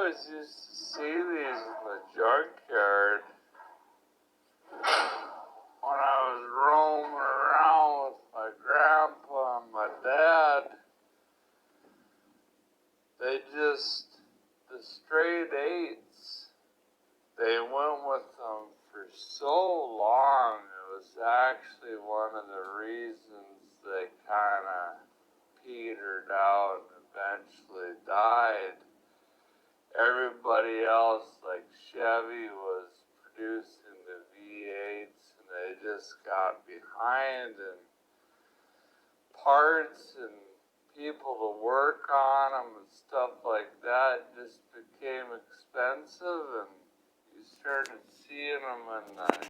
always used to see these in the junkyard when I was roaming around with my grandpa and my dad. The straight eights, they went with them for so long. It was actually one of the reasons they kind of petered out and eventually died. Everybody else, like Chevy, was producing the V8s, and they just got behind in parts and people to work on them and stuff like that. Just became expensive, and you started seeing them in the